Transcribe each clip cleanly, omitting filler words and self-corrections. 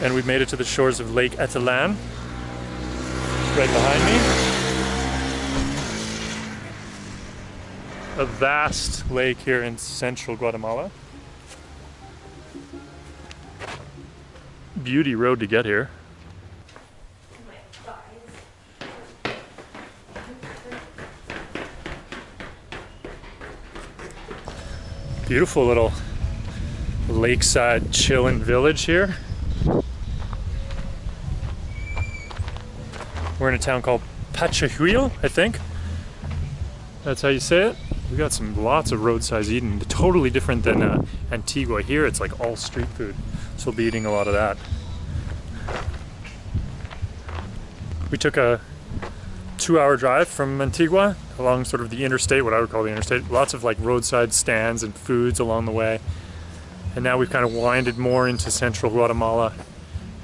and we've made it to the shores of Lake Atitlán. Right behind me. A vast lake here in central Guatemala. Beauty road to get here. Beautiful little lakeside chillin' village here. We're in a town called Panajachel, I think. That's how you say it. We got lots of roadside eating, totally different than Antigua. Here it's like all street food, so we'll be eating a lot of that. We took a 2-hour drive from Antigua along sort of the interstate, what I would call the interstate. Lots of like roadside stands and foods along the way. And now we've kind of winded more into central Guatemala.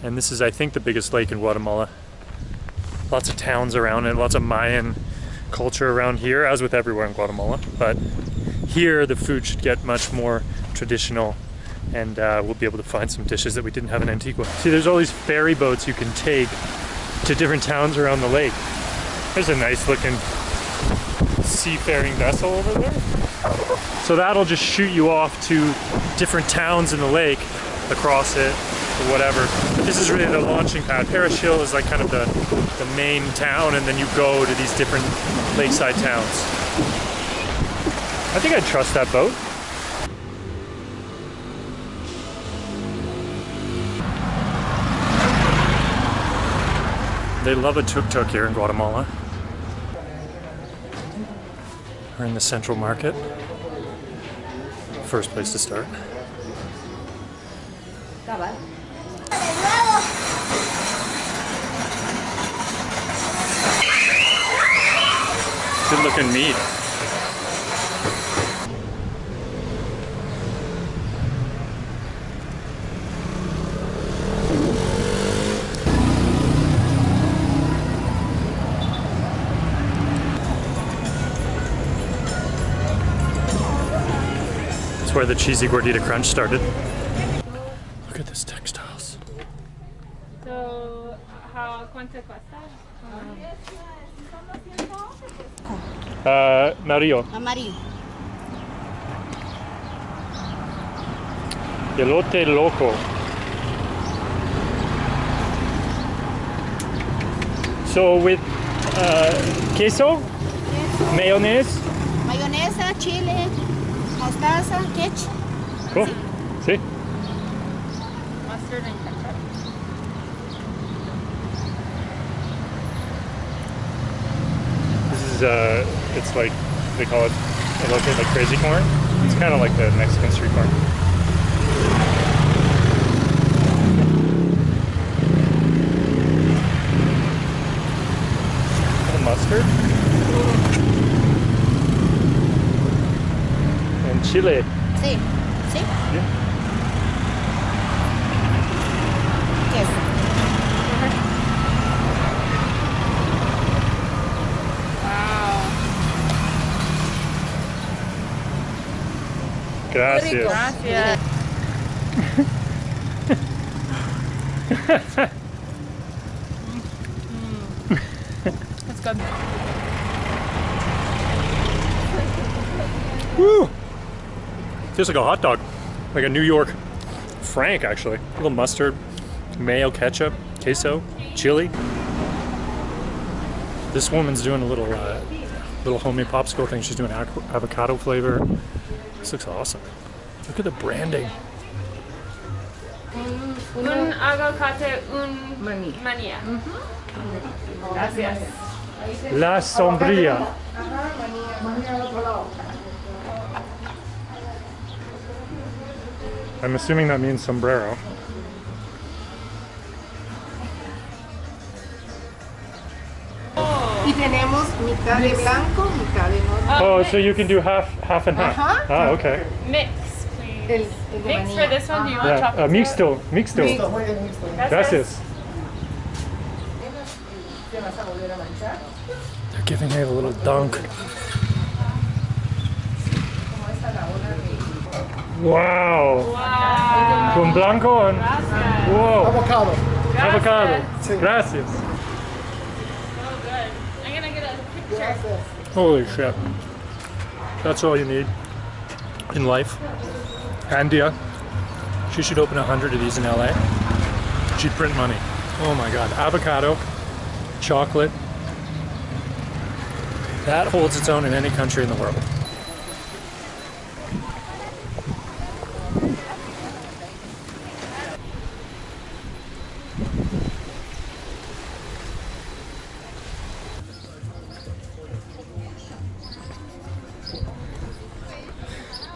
And this is, I think, the biggest lake in Guatemala. Lots of towns around it, lots of Mayan culture around here, as with everywhere in Guatemala. But here the food should get much more traditional, and we'll be able to find some dishes that we didn't have in Antigua. See, there's all these ferry boats you can take to different towns around the lake. There's a nice looking seafaring vessel over there. So that'll just shoot you off to different towns in the lake, across it, or whatever. But this is really the launching pad. Panajachel is like kind of the main town, and then you go to these different lakeside towns. I think I'd trust that boat. They love a tuk-tuk here in Guatemala. We're in the central market. First place to start. Good looking meat. That's where the cheesy gordita crunch started. Look at this textiles. So, ¿cuánto cuesta? Amarillo. Amarillo. Elote loco. So with queso, mayonnaise. Mayonesa, chile, mostaza, ketchup. Cool. See? Mustard and ketchup. This is it's like they call it elote, like crazy corn. It's kind of like the Mexican street corn. Mustard and chile. Sí, sí. Yeah. Yes. Wow. Gracias. Gracias. That's good. Woo! Tastes like a hot dog. Like a New York Frank, actually. A little mustard, mayo, ketchup, queso, chili. This woman's doing a little homemade popsicle thing. She's doing avocado flavor. This looks awesome. Look at the branding. Un aguacate, un manía. Gracias. La Sombrilla. I'm assuming that means sombrero. Y tenemos mitad de blanco, mitad de norte. Oh, so you can do half and half. Ajá. Ah, okay. Mix, please. El de Mix manilla. for this one. Do you want Yeah, chocolate? mixto. Mixto, muy bien, mixto. Gracias. Te vas a volver a manchar. They're giving her a little dunk. Wow. Wow. Con blanco and Whoa. Avocado. Avocado. Sí. Gracias. So good. I'm gonna get a picture. Gracias. Holy shit. That's all you need in life. Andia, she should open 100 of these in LA. She'd print money. Oh my god. Avocado, chocolate. That holds its own in any country in the world.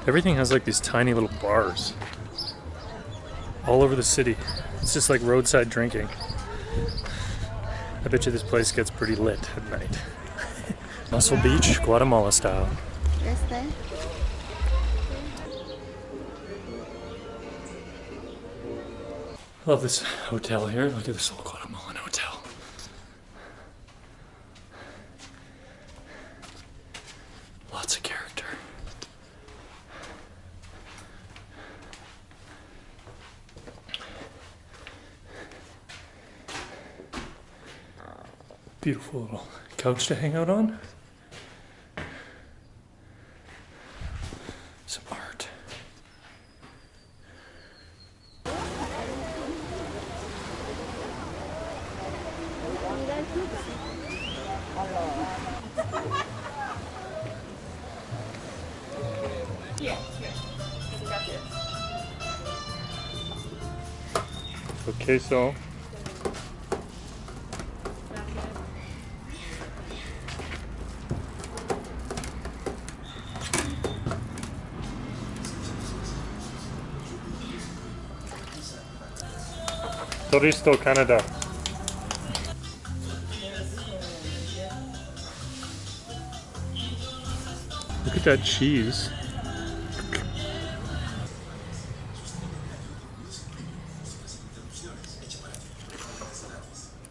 Everything has like these tiny little bars all over the city. It's just like roadside drinking. I bet you this place gets pretty lit at night. Muscle Beach, Guatemala style. Love this hotel here. Look at this old Guatemalan hotel. Lots of character. Beautiful little couch to hang out on. Some art. So queso. Turisto Canada. Look at that cheese.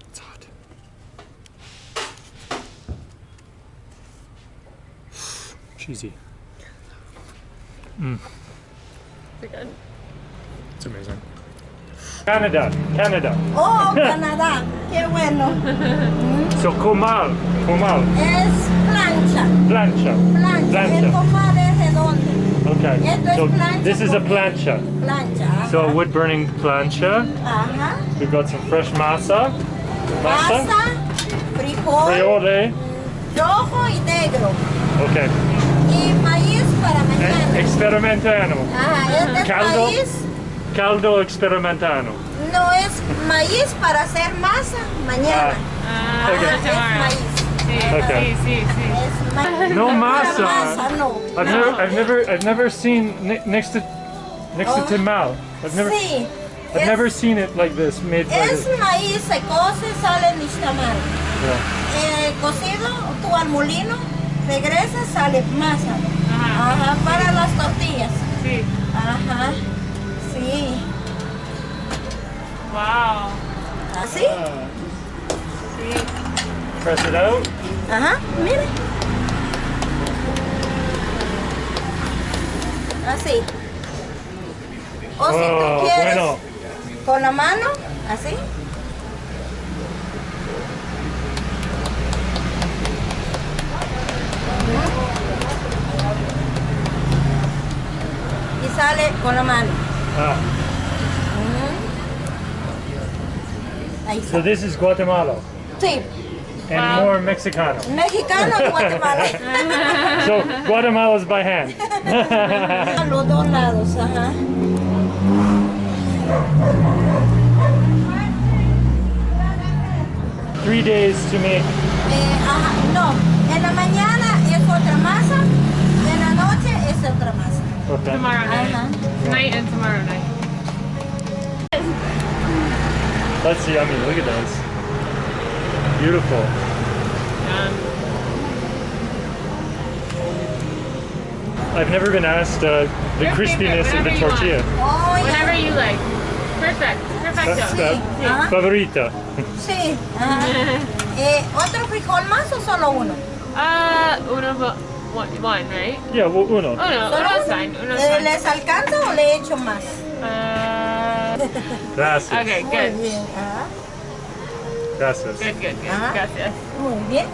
It's hot. Cheesy. Is it good? It's amazing. Canada, Canada. Oh, Canadá, qué bueno. So comal, comal, Es plancha. plancha, Plancha. El comal es redondo. Okay, Esto es so plancha this is a con- plancha. Plancha. Ajá. So wood burning plancha. Ajá. We've got some fresh masa, Masa, frijol, friole. rojo y negro. Okay, Y maíz para mañana. experimentano. Ajá, este es Caldo. maíz. Caldo experimentano. No es maíz para hacer masa mañana. Ah, Okay. Es tomorrow. maíz. Sí, Okay. sí, sí, sí. Es maíz. No masa. Masa, no. I've never seen next to tamal. Sí. I've never seen it like this made like Es this. maíz, se cose, sale nixtamal. Yeah. Cocido, tú al molino, regresa, sale masa. Ajá. Ajá, para las tortillas. Sí. Ajá, sí. Wow. ¿Así? Sí. Press it out. Ajá, mire. Así. O si tú quieres, Bueno. con la mano, así. Y sale con la mano. Ah. Ahí So está. this is Guatemala Sí, and Wow. more Mexicano. mexicano y Guatemala. So Guatemala's by hand. A los dos lados, ajá. 3 days to make. Ajá, no, en la mañana es otra masa, en la noche es otra masa. Okay. Tomorrow night. Ajá. Tonight and tomorrow night. That's yummy. Look at this. Beautiful. I've never been asked the Your crispiness favorite, of the whatever you tortilla. Oh, Whatever ya. you like. Perfect. Perfecto. Ajá. Favorita. Sí, ajá. ¿Otro frijol más o solo uno? One, right? Yeah, well, uno. Uno, ¿Solo uno's uno? fine. Uno's fine. ¿Les alcanza o le echo más? Gracias. Okay, Muy good. bien. Ajá. Gracias. Good, good, good. Ajá. Gracias. Muy bien.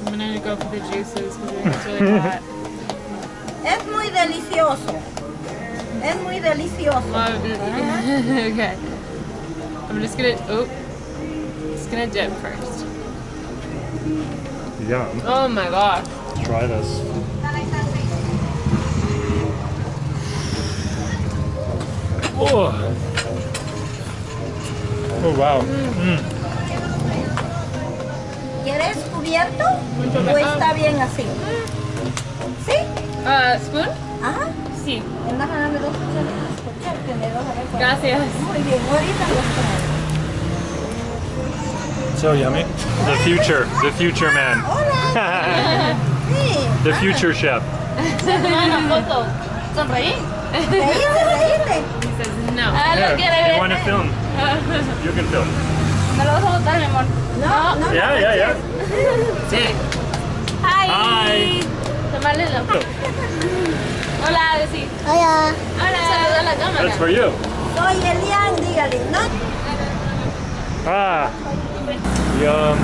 I'm gonna go for the juices because it's really hot. Es muy delicioso. Es muy delicioso. Okay. I'm just gonna dip first. Yum. Oh my gosh. Try this. Oh. Oh wow. ¿Quieres cubierto o está bien así? ¿Sí? Spoon? Ajá. Sí. Dame 2 cucharadas. Tenedor, a ver cuál. Gracias. Muy bien, ahorita los traigo. So yummy. The future man. Hola. Sí. The future chef. Una foto. Sonreí. Reíte. He says no. Here, you want to film? You can film. ¿Me lo vas a botar, mi amor? No. Yeah. Sí. Hi. Tomarle la foto. Hola, sí. Hola. Hola. Saluda a la cámara. That's for you. Soy Elian, dígale, ¿no? Ah. Yum.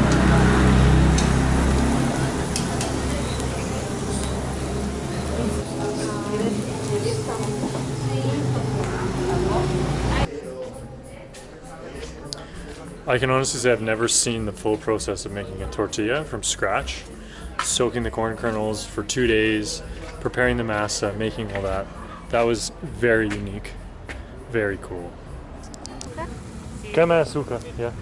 I can honestly say I've never seen the full process of making a tortilla from scratch. Soaking the corn kernels for 2 days, preparing the masa, making all that. That was very unique. Very cool. Cama azúcar, yeah.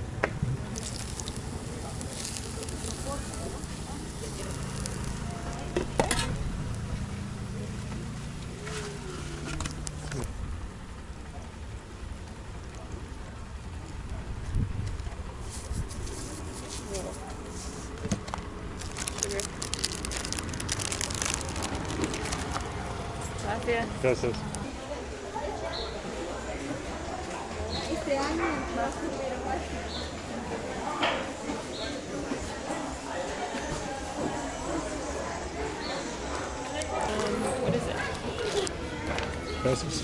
Gracias. Gracias. What is it? Gracias.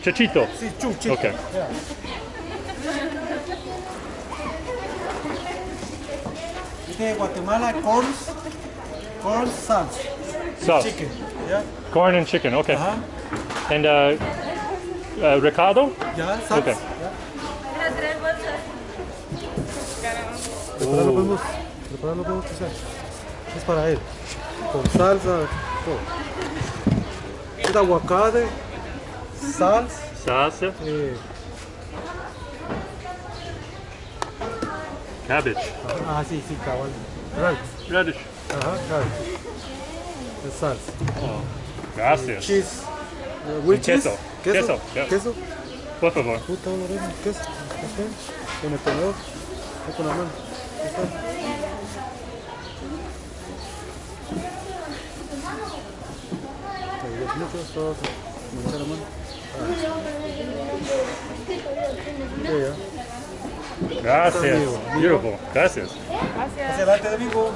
Chuchito. Sí, chuchito. Okay. De Guatemala, corn sauce. Sauce. Chicken. Yeah. Corn and chicken, okay. And Recado? Yeah, sauce. Okay. Prepararlo podemos usar. Es para él. Con salsa, todo. Es aguacate, salsa. Salsa. Cabbage. Sí, cabal. Radish. Cabal. De salsa. Oh, gracias. Cheese. With queso. cheese. Queso, yeah. Queso. Por favor. Puta, Lorena, queso. Ok. Con el tenedor. Con la mano. Gracias. Beautiful. Gracias. Hacia adelante, amigo.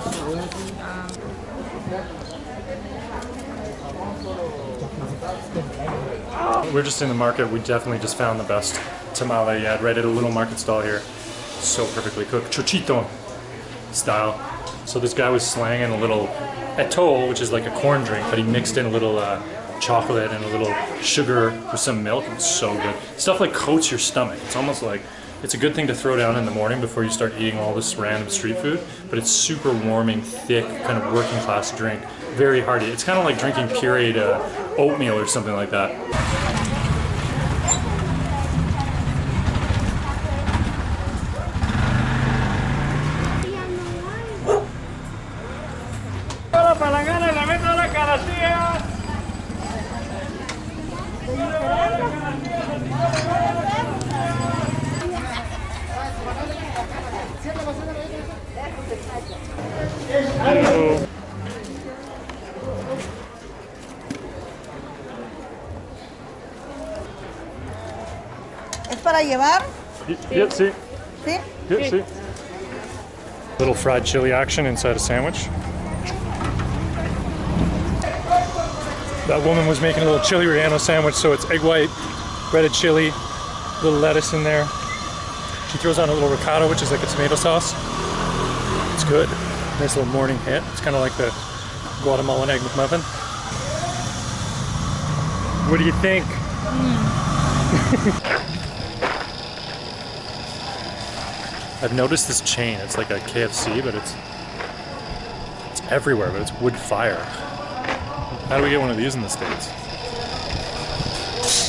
We're just in the market. We definitely just found the best tamale yet, right at a little market stall here. So perfectly cooked. Chuchito style. So this guy was slanging a little atole, which is like a corn drink, but he mixed in a little chocolate and a little sugar with some milk. It's so good. Stuff like coats your stomach. It's almost like, it's a good thing to throw down in the morning before you start eating all this random street food, but it's super warming, thick, kind of working class drink. Very hearty. It's kind of like drinking pureed oatmeal or something like that. ¿Es para llevar? Yep, see. ¿Sí? Yep, see. Little fried chili action inside a sandwich. That woman was making a little chili relleno sandwich, so it's egg white, breaded chili, little lettuce in there. She throws on a little ricotta, which is like a tomato sauce. It's good. Nice little morning hit. It's kind of like the Guatemalan egg McMuffin. What do you think? I've noticed this chain. It's like a KFC, but it's everywhere, but it's wood fire. How do we get one of these in the States?